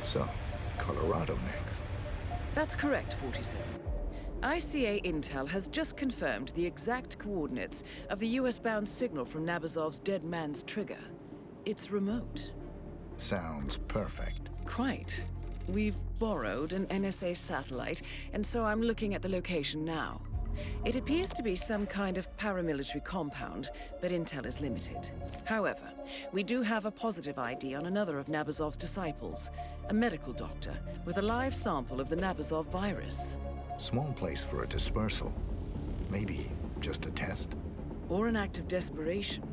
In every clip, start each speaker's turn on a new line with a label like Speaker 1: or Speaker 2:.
Speaker 1: So, Colorado next.
Speaker 2: That's correct, 47. ICA Intel has just confirmed the exact coordinates of the US-bound signal from Nabazov's dead man's trigger. It's remote.
Speaker 1: Sounds perfect.
Speaker 2: Quite. We've borrowed an NSA satellite, and so I'm looking at the location now. It appears to be some kind of paramilitary compound, but intel is limited. However, we do have a positive ID on another of Nabazov's disciples, a medical doctor with a live sample of the Nabazov virus.
Speaker 1: Small place for a dispersal. Maybe just a test?
Speaker 2: Or an act of desperation.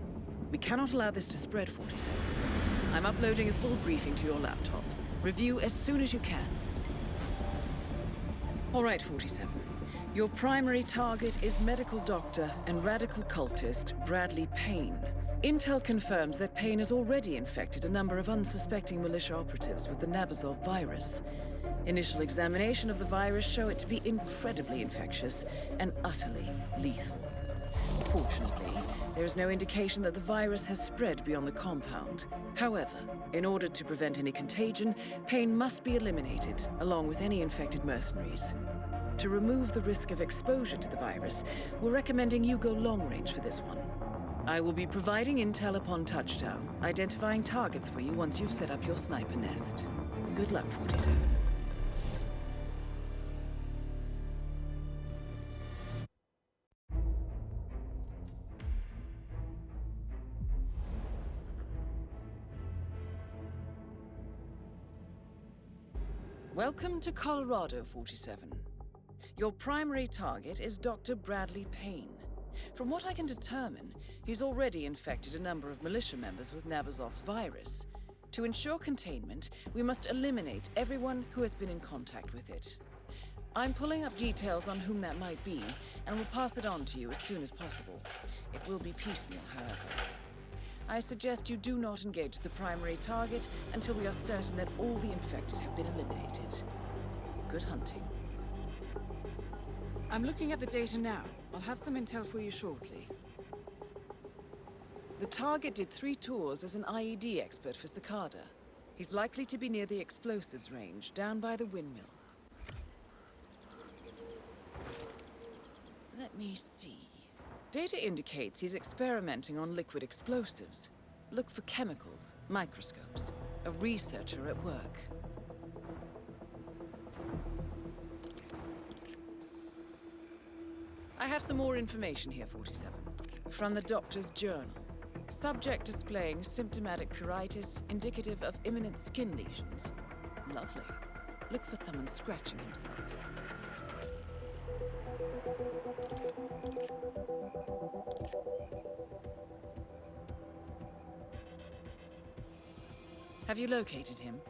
Speaker 2: We cannot allow this to spread, 47. I'm uploading a full briefing to your laptop. Review as soon as you can. All right, 47. Your primary target is medical doctor and radical cultist Bradley Payne. Intel confirms that Payne has already infected a number of unsuspecting militia operatives with the Nabazov virus. Initial examination of the virus show it to be incredibly infectious and utterly lethal. Fortunately, there is no indication that the virus has spread beyond the compound. However, in order to prevent any contagion, Payne must be eliminated, along with any infected mercenaries. To remove the risk of exposure to the virus, we're recommending you go long range for this one. I will be providing intel upon touchdown, identifying targets for you once you've set up your sniper nest. Good luck, 47. Welcome to Colorado, 47. Your primary target is Dr. Bradley Payne. From what I can determine, he's already infected a number of militia members with Nabazov's virus. To ensure containment, we must eliminate everyone who has been in contact with it. I'm pulling up details on whom that might be, and will pass it on to you as soon as possible. It will be piecemeal, however. I suggest you do not engage the primary target until we are certain that all the infected have been eliminated. Good hunting. I'm looking at the data now. I'll have some intel for you shortly. The target did 3 tours as an IED expert for Cicada. He's likely to be near the explosives range, down by the windmill. Let me see. Data indicates he's experimenting on liquid explosives. Look for chemicals, microscopes. A researcher at work. I have some more information here, 47. From the doctor's journal. Subject displaying symptomatic pruritus, indicative of imminent skin lesions. Lovely. Look for someone scratching himself. Have you located him?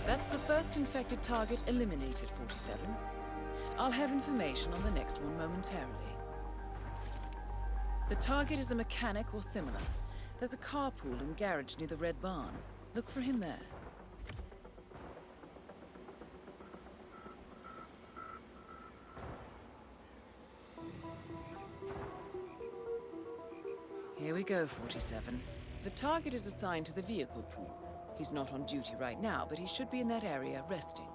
Speaker 2: That's the first infected target eliminated, 47. I'll have information on the next one momentarily. The target is a mechanic or similar. There's a carpool and garage near the Red Barn. Look for him there. Here we go, 47. The target is assigned to the vehicle pool. He's not on duty right now, but he should be in that area resting.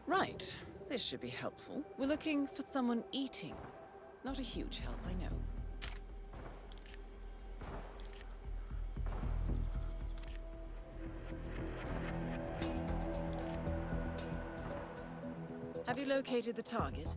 Speaker 2: Right. This should be helpful. We're looking for someone eating. Not a huge help, I know. Have you located the target?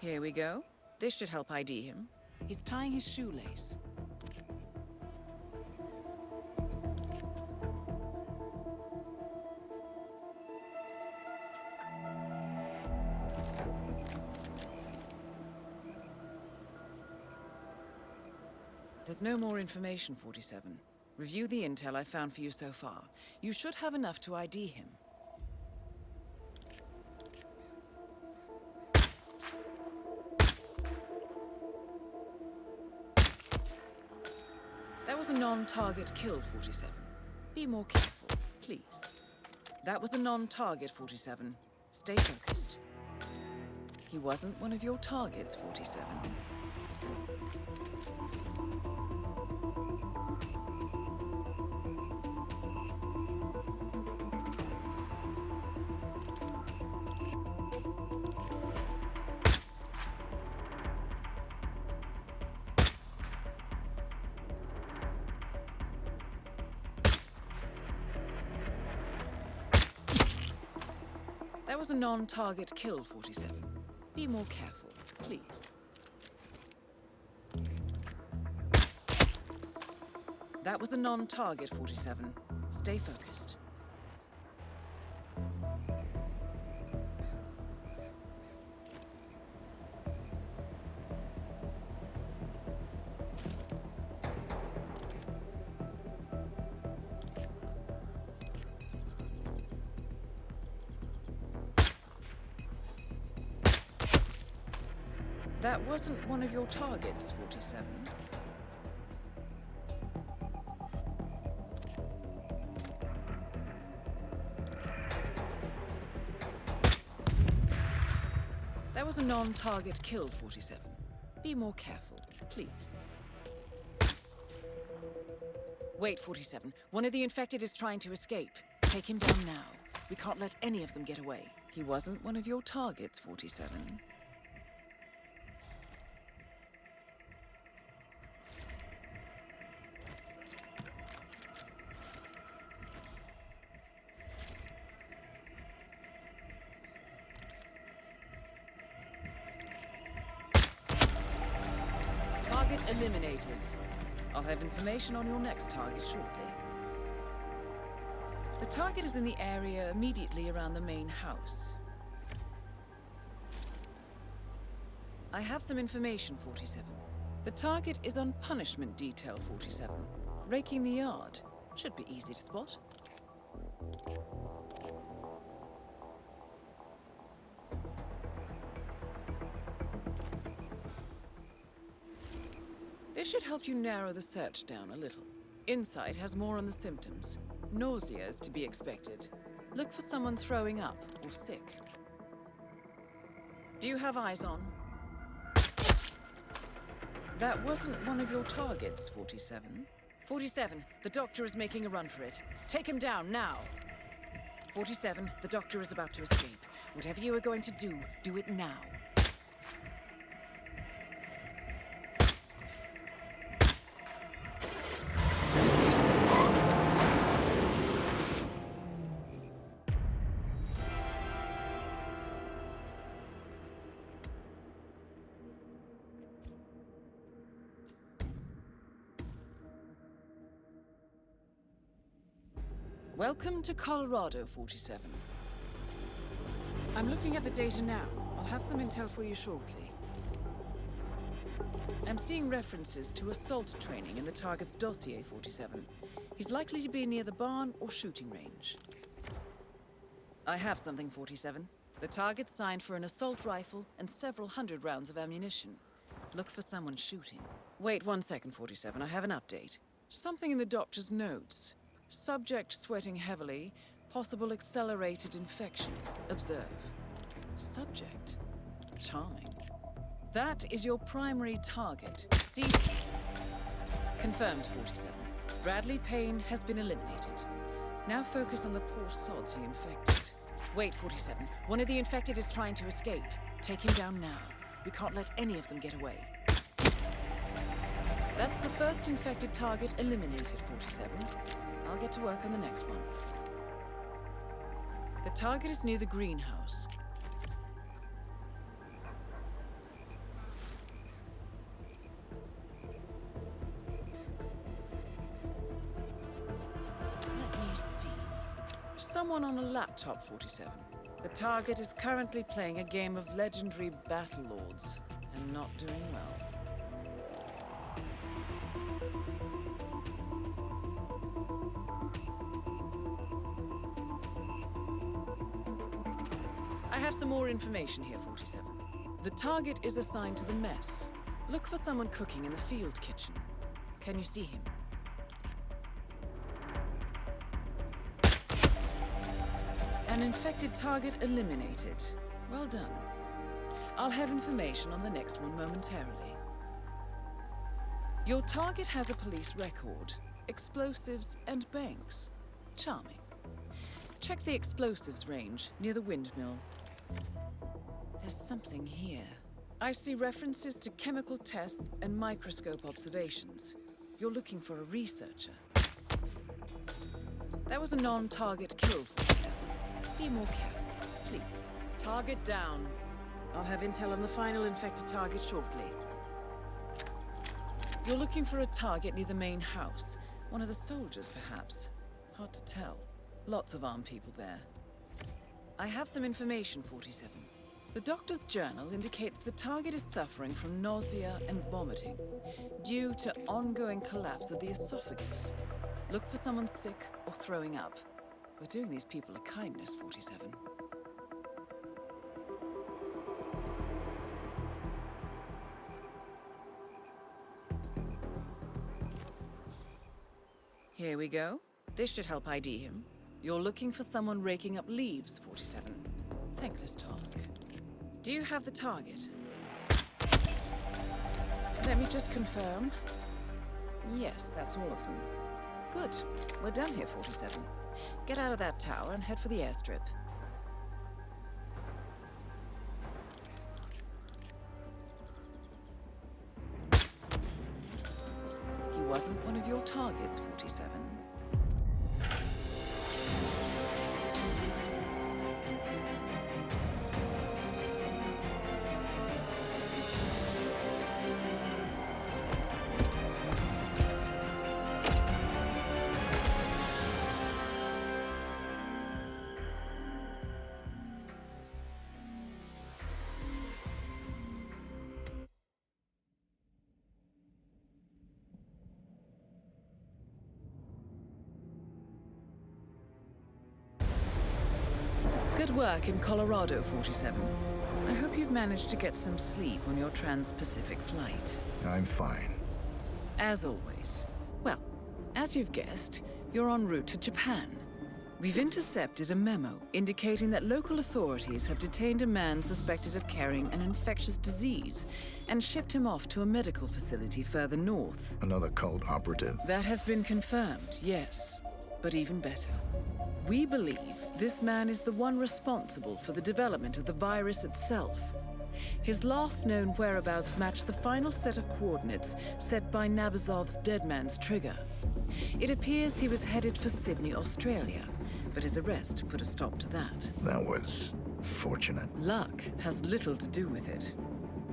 Speaker 2: Here we go. This should help ID him. He's tying his shoelace. There's no more information, 47. Review the intel I found for you so far. You should have enough to ID him. That was a non-target kill, 47. Be more careful, please. That was a non-target, 47. Stay focused. He wasn't one of your targets, 47. That was a non-target kill, 47. Be more careful, please. That was a non-target, 47. Stay focused. That wasn't one of your targets, 47. That was a non-target kill, 47. Be more careful, please. Wait, 47. One of the infected is trying to escape. Take him down now. We can't let any of them get away. He wasn't one of your targets, 47. Target eliminated. I'll have information on your next target shortly. The target is in the area immediately around the main house. I have some information, 47. The target is on punishment detail, 47. Raking the yard. Should be easy to spot. This should help you narrow the search down a little. Insight has more on the symptoms. Nausea is to be expected. Look for someone throwing up or sick. Do you have eyes on? That wasn't one of your targets, 47. 47, the doctor is making a run for it. Take him down now. 47, the doctor is about to escape. Whatever you are going to do, do it now. Welcome to Colorado, 47. I'm looking at the data now. I'll have some intel for you shortly. I'm seeing references to assault training in the target's dossier, 47. He's likely to be near the barn or shooting range. I have something, 47. The target's signed for an assault rifle and several hundred rounds of ammunition. Look for someone shooting. Wait 1 second, 47. I have an update. Something in the doctor's notes. Subject sweating heavily, possible accelerated infection. Observe. Subject. Charming. That is your primary target. See? Confirmed, 47. Bradley Payne has been eliminated. Now focus on the poor sods he infected. Wait, 47. One of the infected is trying to escape. Take him down now. We can't let any of them get away. That's the first infected target eliminated, 47. I'll get to work on the next one. The target is near the greenhouse. Someone on a laptop, 47. The target is currently playing a game of legendary battle lords, and not doing well. I have some more information here, 47. The target is assigned to the mess. Look for someone cooking in the field kitchen. Can you see him? An infected target eliminated. Well done. I'll have information on the next one momentarily. Your target has a police record, explosives and banks. Charming. Check the explosives range near the windmill. There's something here. I see references to chemical tests and microscope observations. You're looking for a researcher. That was a non-target kill, 47. Be more careful, please. Target down. I'll have intel on the final infected target shortly. You're looking for a target near the main house. One of the soldiers, perhaps. Hard to tell. Lots of armed people there. I have some information, 47. The doctor's journal indicates the target is suffering from nausea and vomiting due to ongoing collapse of the esophagus. Look for someone sick or throwing up. We're doing these people a kindness, 47. Here we go. This should help ID him. You're looking for someone raking up leaves, 47. Thankless task. Do you have the target? Let me just confirm. Yes, that's all of them. Good. We're done here, 47. Get out of that tower and head for the airstrip. He wasn't one of your targets, 47. Good work in Colorado, 47. I hope you've managed to get some sleep on your trans-Pacific flight.
Speaker 1: I'm fine.
Speaker 2: As always. Well, as you've guessed, you're en route to Japan. We've intercepted a memo indicating that local authorities have detained a man suspected of carrying an infectious disease and shipped him off to a medical facility further north.
Speaker 1: Another cult operative.
Speaker 2: That has been confirmed, yes. But even better. We believe this man is the one responsible for the development of the virus itself. His last known whereabouts match the final set of coordinates set by Nabazov's dead man's trigger. It appears he was headed for Sydney, Australia, but his arrest put a stop to that.
Speaker 1: That was fortunate.
Speaker 2: Luck has little to do with it.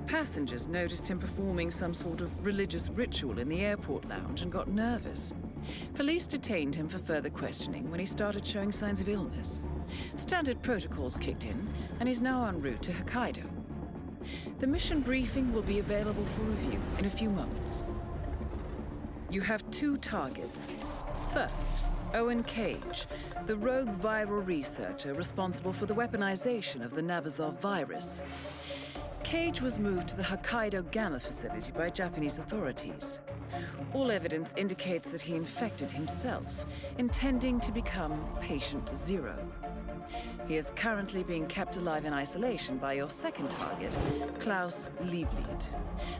Speaker 2: Passengers noticed him performing some sort of religious ritual in the airport lounge and got nervous. Police detained him for further questioning when he started showing signs of illness. Standard protocols kicked in, and he's now en route to Hokkaido. The mission briefing will be available for review in a few moments. You have two targets. First, Owen Cage, the rogue viral researcher responsible for the weaponization of the Nabazov virus. Cage was moved to the Hokkaido Gamma facility by Japanese authorities. All evidence indicates that he infected himself, intending to become Patient Zero. He is currently being kept alive in isolation by your second target, Klaus Liebleed.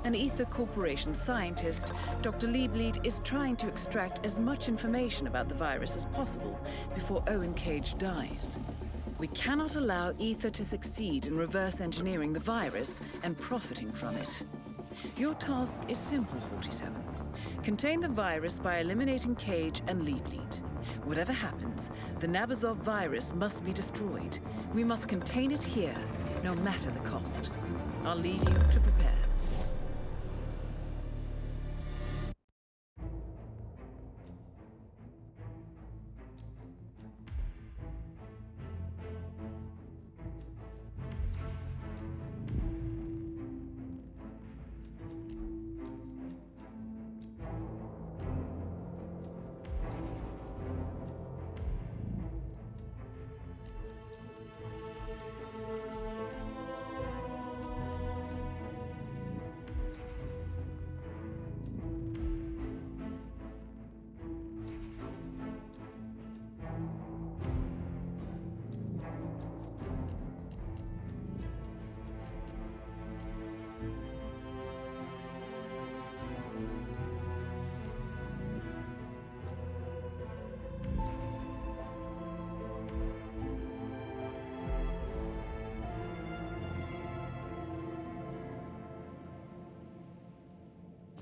Speaker 2: An Ether Corporation scientist, Dr. Liebleed is trying to extract as much information about the virus as possible before Owen Cage dies. We cannot allow Ether to succeed in reverse engineering the virus and profiting from it. Your task is simple, 47. Contain the virus by eliminating Cage and Liebleed. Whatever happens, the Nabazov virus must be destroyed. We must contain it here, no matter the cost. I'll leave you to prepare.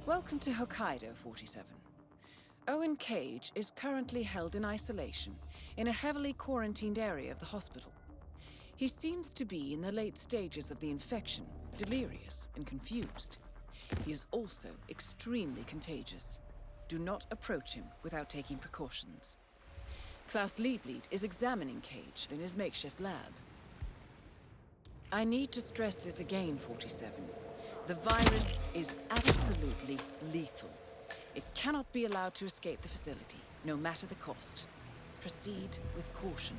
Speaker 2: Welcome to Hokkaido, 47. Owen Cage is currently held in isolation in a heavily quarantined area of the hospital. He seems to be in the late stages of the infection, delirious and confused. He is also extremely contagious. Do not approach him without taking precautions. Klaus Liebleed is examining Cage in his makeshift lab. I need to stress this again, 47. The virus is absolutely lethal. It cannot be allowed to escape the facility, no matter the cost. Proceed with caution.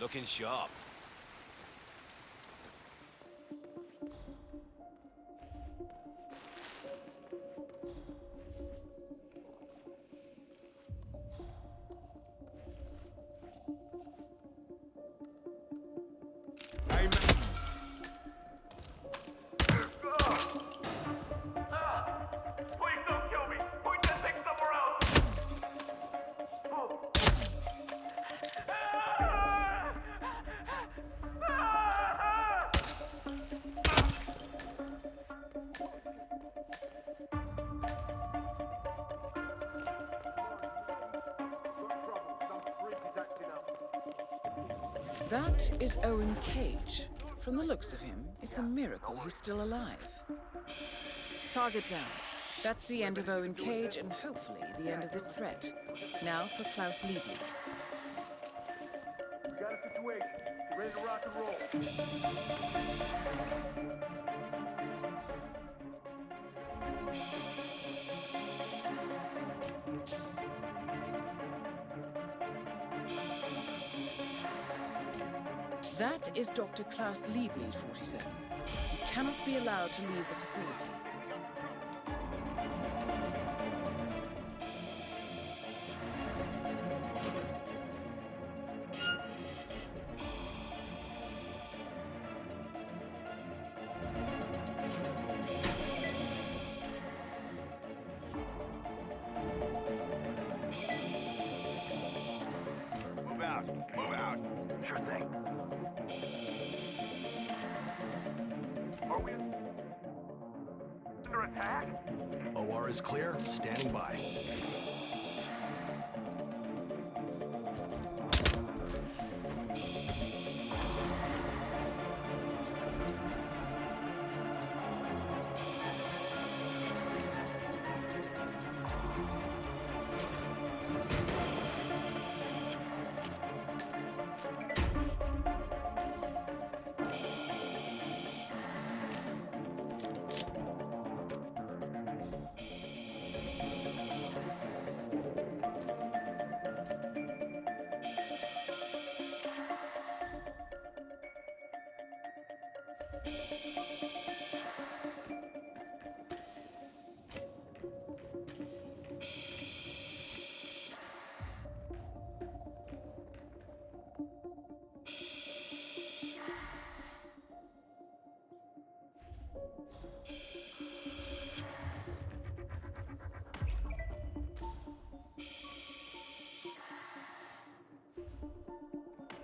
Speaker 3: Looking sharp.
Speaker 2: That is Owen Cage. From the looks of him, it's a miracle he's still alive. Target down. That's the end of Owen Cage and hopefully the end of this threat. Now for Klaus Liebleed.
Speaker 4: We got a situation. Get ready to rock and roll.
Speaker 2: That is Dr. Klaus Liebleed, 47. He cannot be allowed to leave the facility.
Speaker 4: Move out. Move out. Sure thing. Are we under attack?
Speaker 5: OR is clear. Standing by.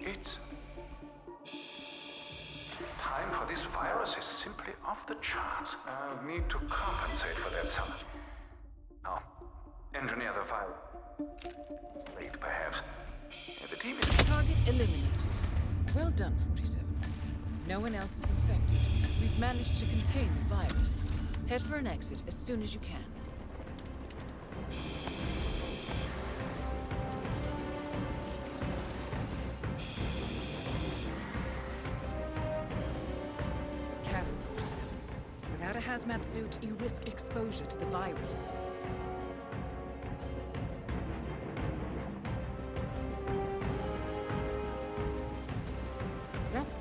Speaker 6: It's time for this virus is simply off the charts. I'll need to compensate for that somehow. Now, engineer the fire. Late, perhaps. The team is...
Speaker 2: Target eliminated. Well done, 47. No one else is infected. We've managed to contain the virus. Head for an exit as soon as you can. Careful, 47. Without a hazmat suit, you risk exposure to the virus.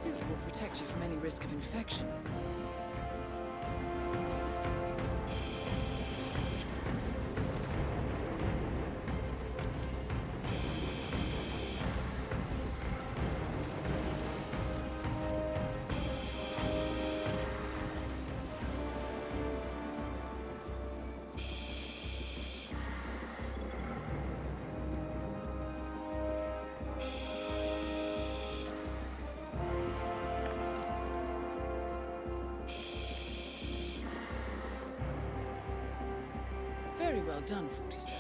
Speaker 2: suit will protect you from any risk of infection. Very well done, 47.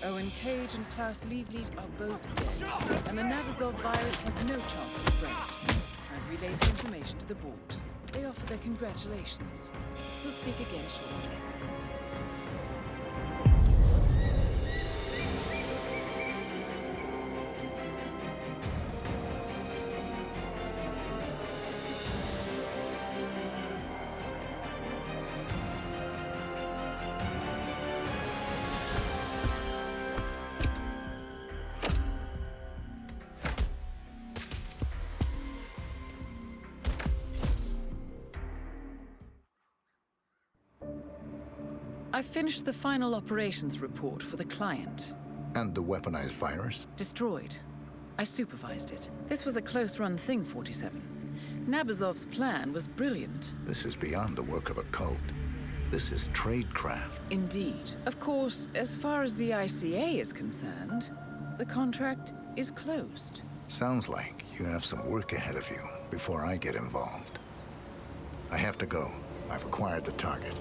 Speaker 2: Owen Cage and Klaus Liebleed are both dead, and the Navazov virus has no chance to spread. I've relayed the information to the board. They offer their congratulations. We'll speak again shortly. I finished the final operations report for the client.
Speaker 1: And the weaponized virus?
Speaker 2: Destroyed. I supervised it. This was a close-run thing, 47. Nabazov's plan was brilliant.
Speaker 1: This is beyond the work of a cult. This is tradecraft.
Speaker 2: Indeed. Of course, as far as the ICA is concerned, the contract is closed.
Speaker 1: Sounds like you have some work ahead of you before I get involved. I have to go. I've acquired the target.